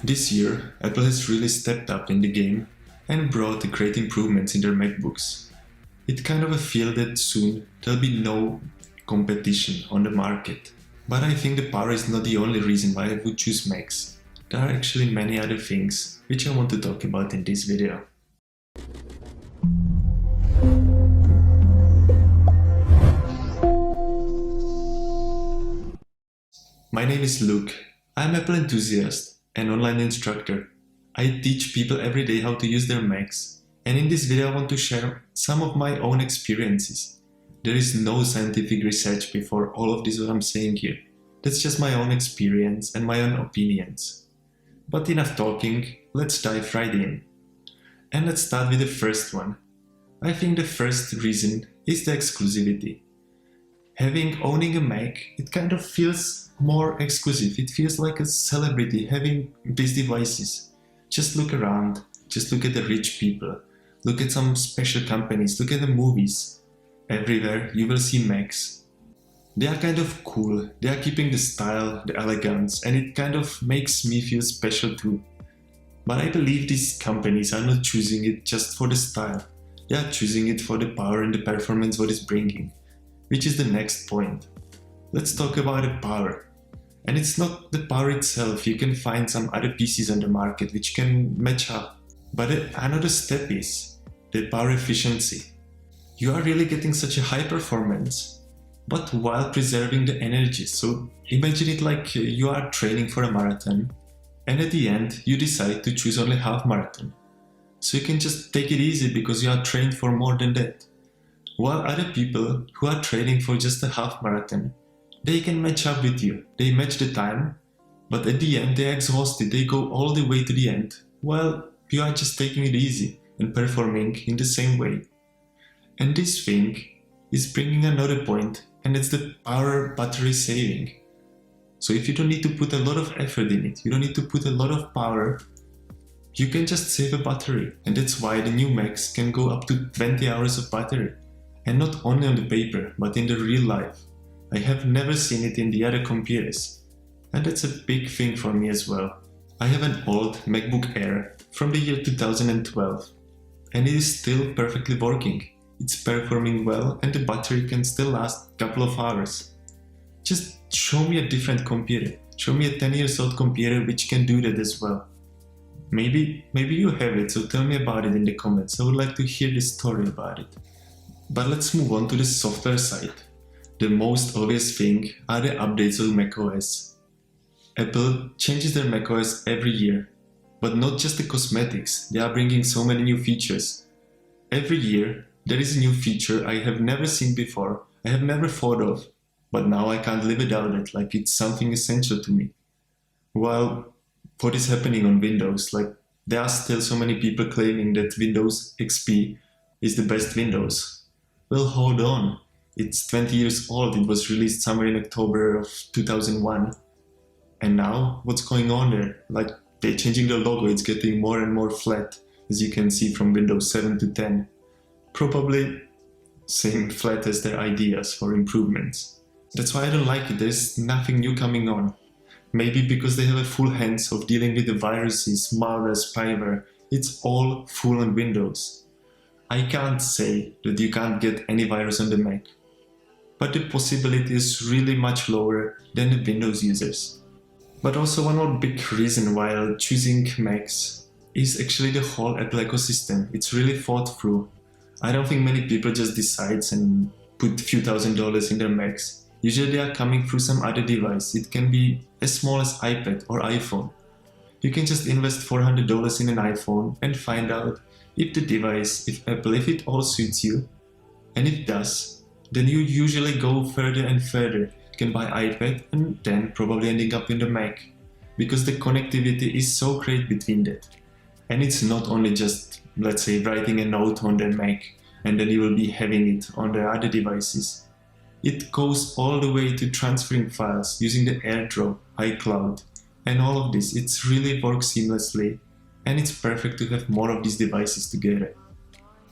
This year, Apple has really stepped up in the game and brought great improvements in their MacBooks. It kind of feels that soon there'll be no competition on the market. But I think the power is not the only reason why I would choose Macs. There are actually many other things which I want to talk about in this video. My name is Luke. I'm an Apple enthusiast and online instructor. I teach people every day how to use their Macs, and in this video I want to share some of my own experiences. There is no scientific research before all of this what I'm saying here. That's just my own experience and my own opinions. But enough talking, let's dive right in. And let's start with the first one. I think the first reason is the exclusivity. Owning a Mac, it kind of feels more exclusive. It feels like a celebrity having these devices. Just look around, just look at the rich people, look at some special companies, look at the movies. Everywhere you will see Macs. They are kind of cool, they are keeping the style, the elegance, and it kind of makes me feel special too. But I believe these companies are not choosing it just for the style. They are choosing it for the power and the performance what it's bringing. Which is the next point. Let's talk about the power. And it's not the power itself, you can find some other PCs on the market which can match up. But another step is the power efficiency. You are really getting such a high performance, but while preserving the energy. So imagine it like you are training for a marathon, and at the end you decide to choose only half marathon. So you can just take it easy because you are trained for more than that. While other people who are training for just a half marathon, they can match up with you. They match the time, but at the end they're exhausted. They go all the way to the end, while you are just taking it easy and performing in the same way. And this thing is bringing another point, and it's the power battery saving. So if you don't need to put a lot of effort in it, you don't need to put a lot of power, you can just save a battery. And that's why the new Macs can go up to 20 hours of battery. And not only on the paper, but in the real life. I have never seen it in the other computers. And that's a big thing for me as well. I have an old MacBook Air from the year 2012. And it is still perfectly working. It's performing well and the battery can still last a couple of hours. Just show me a different computer. Show me a 10 years old computer which can do that as well. Maybe you have it, so tell me about it in the comments. I would like to hear the story about it. But let's move on to the software side. The most obvious thing are the updates of macOS. Apple changes their macOS every year, but not just the cosmetics, they are bringing so many new features. Every year there is a new feature I have never seen before, I have never thought of, but now I can't live without it, like it's something essential to me. While what is happening on Windows, like there are still so many people claiming that Windows XP is the best Windows. Well, hold on, it's 20 years old, it was released somewhere in October of 2001. And now, what's going on there? Like, they're changing the logo, it's getting more and more flat, as you can see from Windows 7 to 10. Probably same flat as their ideas for improvements. That's why I don't like it, there's nothing new coming on. Maybe because they have a full hands of dealing with the viruses, malware, spyware, it's all full on Windows. I can't say that you can't get any virus on the Mac, but the possibility is really much lower than the Windows users. But also one more big reason why choosing Macs is actually the whole Apple ecosystem. It's really thought through. I don't think many people just decide and put a few $1,000s in their Macs. Usually they are coming through some other device. It can be as small as iPad or iPhone. You can just invest $400 in an iPhone and find out if the device, if it all suits you. And if it does, then you usually go further and further. You can buy iPad and then probably ending up in the Mac. Because the connectivity is so great between that. And it's not only just, let's say, writing a note on the Mac and then you will be having it on the other devices. It goes all the way to transferring files using the AirDrop, iCloud, and all of this. It really works seamlessly. And it's perfect to have more of these devices together.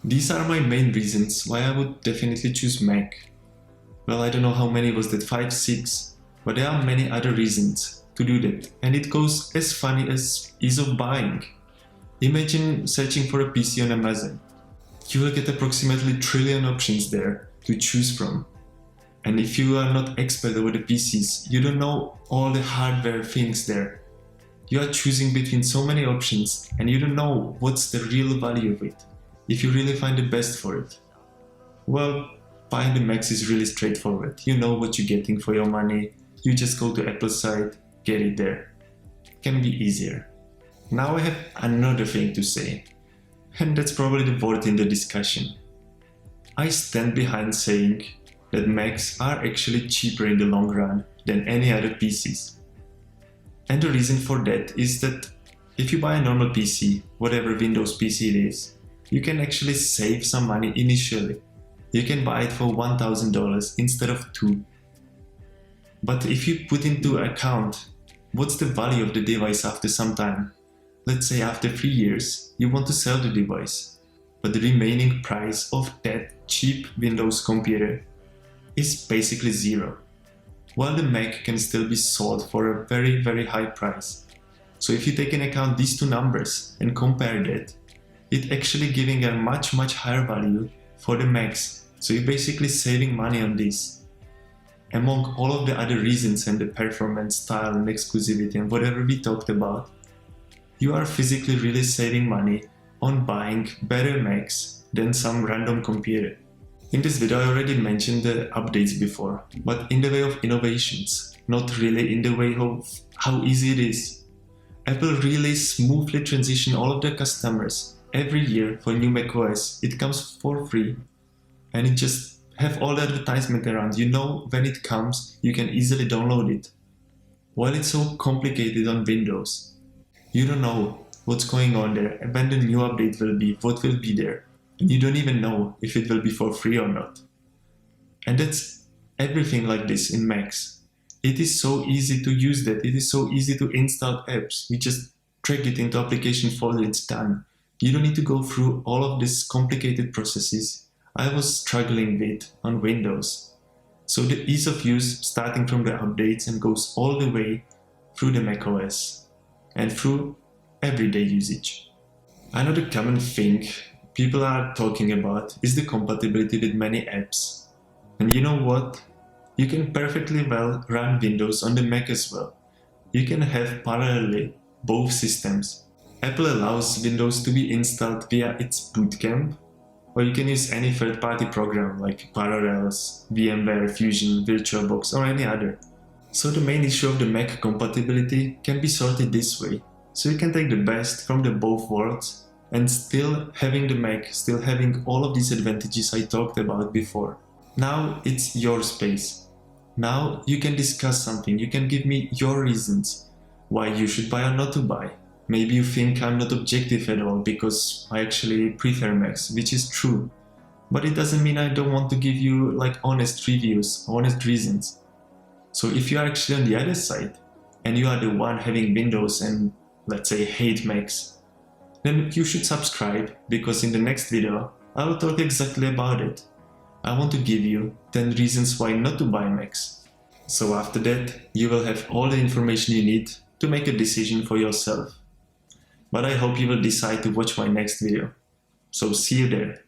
These are my main reasons why I would definitely choose Mac. Well, I don't know how many was that, 5, 6, but there are many other reasons. to do that, and it goes as funny as ease of buying. Imagine searching for a PC on Amazon. You will get approximately 1 trillion options there to choose from. And if you are not expert over the PCs, you don't know all the hardware things there. You are choosing between so many options and you don't know what's the real value of it, if you really find the best for it. Well, buying the Macs is really straightforward. You know what you're getting for your money. You just go to Apple's site, get it there. Can be easier. Now I have another thing to say, and that's probably the word in the discussion. I stand behind saying that Macs are actually cheaper in the long run than any other PCs. And the reason for that is that if you buy a normal PC, whatever Windows PC it is, you can actually save some money initially. You can buy it for $1,000 instead of $2,000. But if you put into account what's the value of the device after some time, let's say after 3 years, you want to sell the device, but the remaining price of that cheap Windows computer is basically zero, while the Mac can still be sold for a very, very high price. So if you take into account these two numbers and compare that, it's actually giving a much, much higher value for the Macs. So you're basically saving money on this. Among all of the other reasons and the performance, style and exclusivity and whatever we talked about, you are physically really saving money on buying better Macs than some random computer. In this video I already mentioned the updates before, but in the way of innovations, not really in the way of how easy it is. Apple really smoothly transition all of their customers every year for new macOS. It comes for free and it just have all the advertisement around. You know when it comes, you can easily download it. While it's so complicated on Windows, you don't know what's going on there, when the new update will be, what will be there. And you don't even know if it will be for free or not. And that's everything like this in Macs. It is so easy to use that. It is so easy to install apps. You just drag it into application folder, it's done. You don't need to go through all of these complicated processes I was struggling with on Windows. So the ease of use, starting from the updates and goes all the way through the macOS and through everyday usage. Another common thing people are talking about is the compatibility with many apps. And you know what? You can perfectly well run Windows on the Mac as well. You can have parallelly both systems. Apple allows Windows to be installed via its bootcamp, or you can use any third-party program like Parallels, VMware, Fusion, VirtualBox or any other. So the main issue of the Mac compatibility can be sorted this way. So you can take the best from the both worlds and still having the Mac, still having all of these advantages I talked about before. Now it's your space. Now you can discuss something, you can give me your reasons why you should buy or not to buy. Maybe you think I'm not objective at all because I actually prefer Macs, which is true. But it doesn't mean I don't want to give you like honest reviews, honest reasons. So if you are actually on the other side and you are the one having Windows and let's say hate Macs, then you should subscribe because in the next video I will talk exactly about it. I want to give you 10 reasons why not to buy Macs. So after that you will have all the information you need to make a decision for yourself. But I hope you will decide to watch my next video. So see you there.